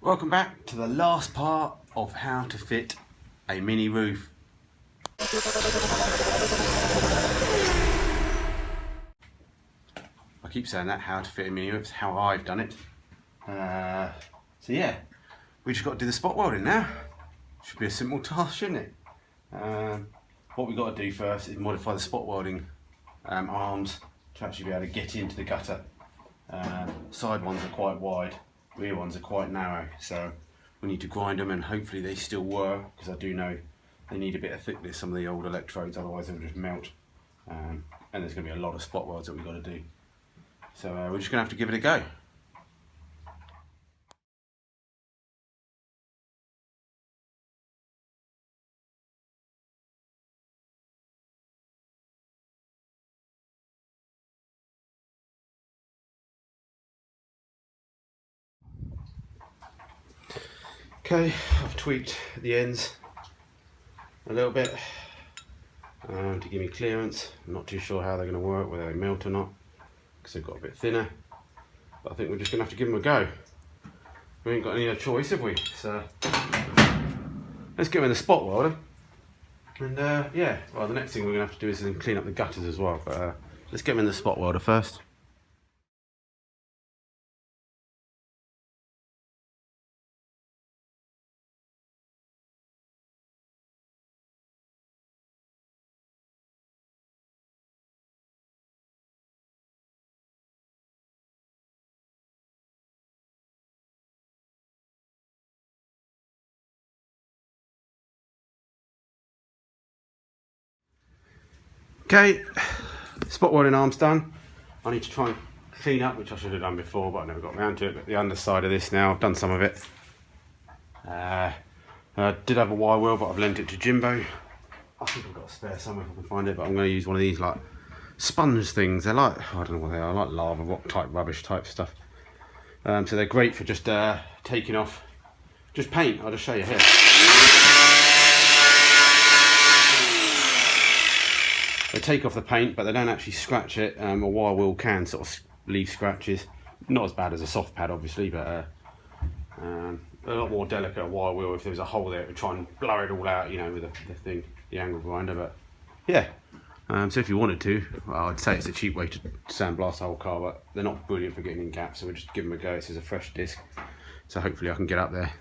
Welcome back to the last part of how to fit a mini roof. I keep saying that, how to fit a mini roof, it's how I've done it. So yeah, we just got to do the spot welding now. Should be a simple task, shouldn't it? What we've got to do first is modify the spot welding arms to actually be able to get into the gutter. Side ones are quite wide, rear ones are quite narrow, so we need to grind them and hopefully they still work, because I do know they need a bit of thickness, some of the old electrodes, otherwise they'll just melt. And there's going to be a lot of spot welds that we've got to do. So we're just going to have to give it a go. Okay, I've tweaked the ends a little bit to give me clearance. I'm not too sure how they're going to work, whether they melt or not, because they've got a bit thinner. But I think we're just going to have to give them a go. We ain't got any other choice, have we? So let's get in the spot welder. And yeah, well, the next thing we're going to have to do is then clean up the gutters as well. But let's get them in the spot welder first. Okay, spot welding arm's done. I need to try and clean up, which I should have done before, but I never got around to it. But the underside of this now, I've done some of it. I did have a wire wheel, but I've lent it to Jimbo. I think I've got a spare somewhere if I can find it, but I'm going to use one of these like sponge things. They're like, I don't know what they are, like lava rock type rubbish type stuff. So they're great for just taking off just paint. I'll just show you here. They take off the paint, but they don't actually scratch it. A wire wheel can sort of leave scratches. Not as bad as a soft pad, obviously, but a lot more delicate. A wire wheel, if there was a hole there, it would try and blur it all out, you know, with the thing, the angle grinder. But yeah, so if you wanted to, well, I'd say it's a cheap way to sandblast the whole car, but they're not brilliant for getting in gaps, so we'll just give them a go. This is a fresh disc, so hopefully I can get up there.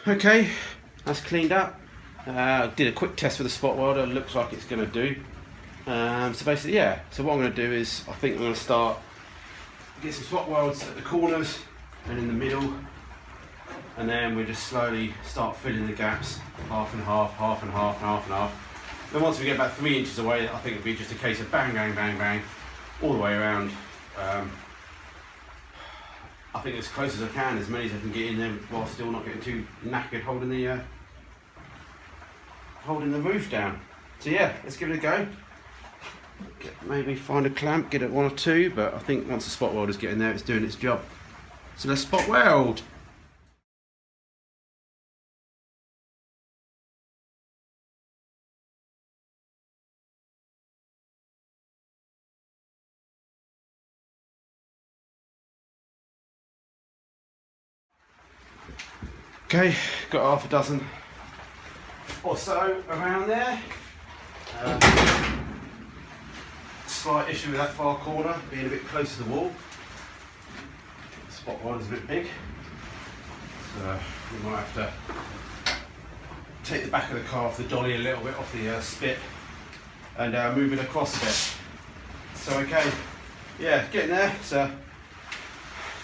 Okay, that's cleaned up. Did a quick test with the spot welder, looks like it's going to do. So basically, yeah, so what I'm going to do is, I think I'm going to start, get some spot welds at the corners and in the middle, and then we just slowly start filling the gaps, half and half, half and half, and half and half. Then once we get about 3 inches away, I think it'll be just a case of bang, bang, bang, bang, all the way around. I think as close as I can, as many as I can get in there while still not getting too knackered holding the roof down. So yeah, let's give it a go. Maybe find a clamp, get it 1 or 2, but I think once the spot welder's getting there, it's doing its job. So let's spot weld. Okay, got half a dozen or so around there. Slight issue with that far corner, being a bit close to the wall. The spot welder's a bit big, so we might have to take the back of the car off the dolly a little bit, off the spit, and move it across a bit. So okay, yeah, getting there. So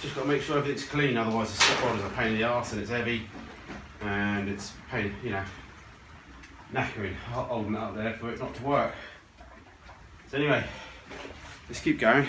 just got to make sure everything's clean, otherwise the spot welder's a pain in the arse and it's heavy, and it's pain, you know, knackering, holding it up there for it not to work. So anyway, let's keep going.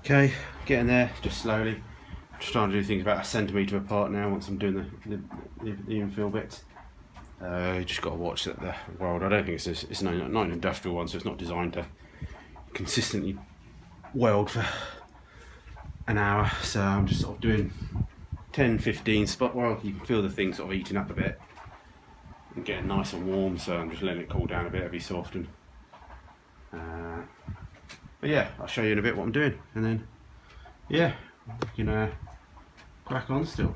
Okay, getting there, just slowly. Just trying to do things about a centimetre apart now once I'm doing the infill bits. Just got to watch that the weld. I don't think it's not an industrial one, so it's not designed to consistently weld for an hour. So I'm just sort of doing 10-15 spot weld. You can feel the thing sort of heating up a bit and getting nice and warm, so I'm just letting it cool down a bit every so often. But yeah, I'll show you in a bit what I'm doing, and then yeah, we can crack on still.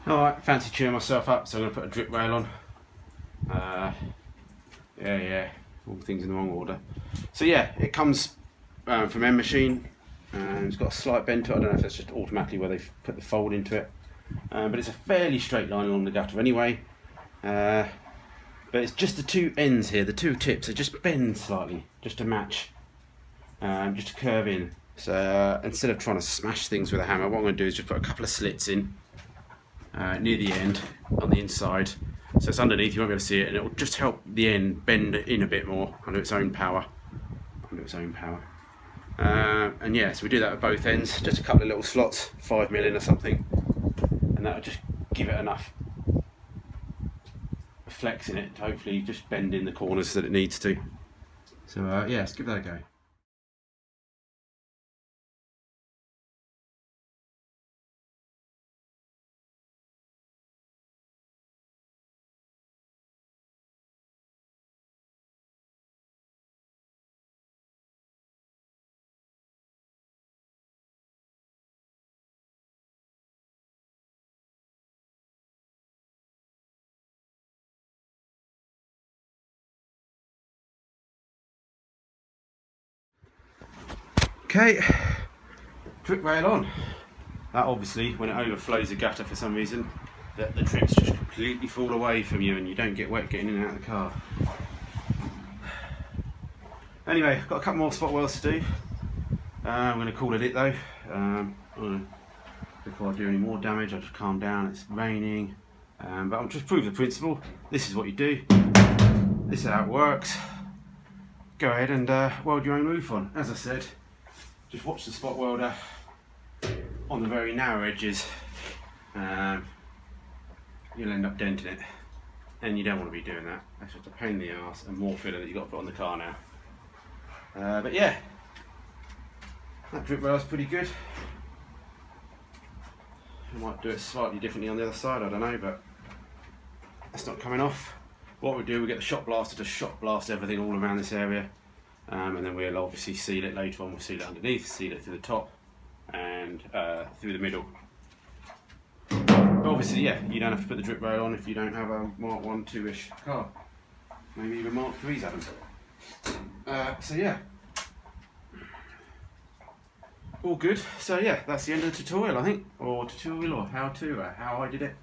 Alright, fancy cheering myself up, so I'm going to put a drip rail on. Yeah, all things in the wrong order. So yeah, it comes from M Machine, and it's got a slight bend to it. I don't know if that's just automatically where they've put the fold into it, but it's a fairly straight line along the gutter anyway. But it's just the two ends here, the two tips, they just bend slightly, just to match, just to curve in. So instead of trying to smash things with a hammer, what I'm going to do is just put a couple of slits in near the end on the inside, so it's underneath, you won't be able to see it, and it will just help the end bend in a bit more under its own power. And yeah, so we do that at both ends, just a couple of little slots, 5mm in or something, and that'll just give it enough flex in it to hopefully just bend in the corners that it needs to. So yeah, let's give that a go. Okay, drip rail on. That obviously, when it overflows the gutter for some reason, the drips just completely fall away from you and you don't get wet getting in and out of the car. Anyway, got a couple more spot welds to do. I'm going to call it though. Before I do any more damage, I'll just calm down. It's raining, but I'll just prove the principle. This is what you do. This is how it works. Go ahead and weld your own roof on. As I said, just watch the spot welder on the very narrow edges. You'll end up denting it, and you don't want to be doing that. That's just a pain in the arse and more filler that you've got to put on the car now. But yeah, that drip rail's pretty good. I might do it slightly differently on the other side, I don't know, but that's not coming off. What we do, we get the shot blaster to shot blast everything all around this area, and then we'll obviously seal it later on. We'll seal it underneath, seal it through the top, and through the middle. But obviously, yeah, you don't have to put the drip rail on if you don't have a Mark 1, 2-ish car. Maybe even Mark 3s have them. So yeah, all good. So yeah, that's the end of the tutorial, I think, or how I did it.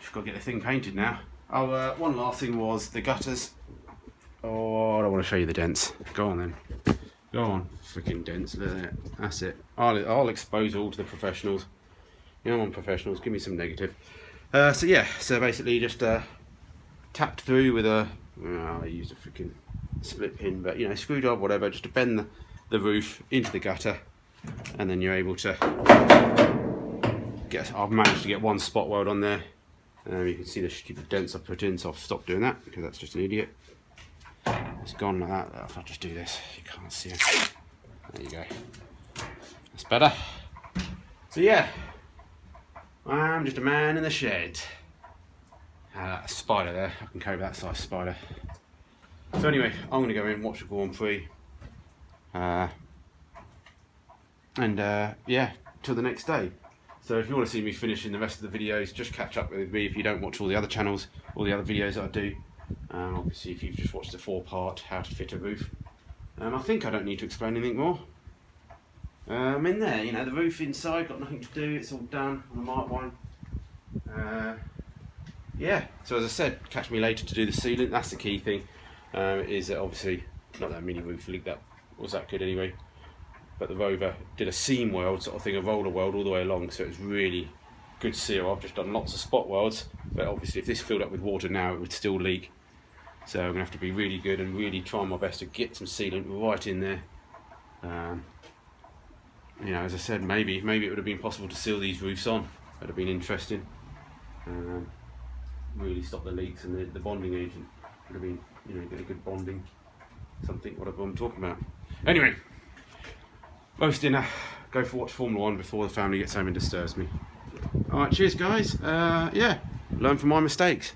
Just got to get the thing painted now. Oh, one last thing was the gutters. Oh, I don't want to show you the dents. Go on then. Go on, freaking dents. That's it. I'll expose all to the professionals. You know, I'm professionals. Give me some negative. So yeah, so basically just tapped through with a. I used a freaking split pin, but you know, screwdriver, whatever, just to bend the roof into the gutter, and then you're able to get. I've managed to get one spot weld on there. You can see the stupid dents I put in, so I've stopped doing that because that's just an idiot. It's gone like that. If I just do this, you can't see it. There you go. That's better. So yeah, I'm just a man in the shed. A spider there. I can carry that size spider. So anyway, I'm going to go in, watch the Grand Prix, and yeah, till the next day. So if you want to see me finishing the rest of the videos, just catch up with me if you don't watch all the other channels, all the other videos that I do. Obviously if you've just watched the 4-part how to fit a roof. I think I don't need to explain anything more. In there, you know, the roof inside got nothing to do. It's all done on the Mark 1. Yeah, so as I said, catch me later to do the sealant. That's the key thing. Is that obviously not that mini roof leak that was that good anyway. But the Rover did a seam weld sort of thing, a roller weld all the way along, so it was really good seal. I've just done lots of spot welds, but obviously if this filled up with water now, it would still leak. So I'm gonna have to be really good and really try my best to get some sealant right in there. You know, as I said, maybe it would have been possible to seal these roofs on. That'd have been interesting. Really stop the leaks, and the bonding agent would have been, you know, get a good bonding, something, whatever I'm talking about. Anyway, roast dinner, go for watch Formula 1 before the family gets home and disturbs me. Alright, cheers guys. Yeah, learn from my mistakes.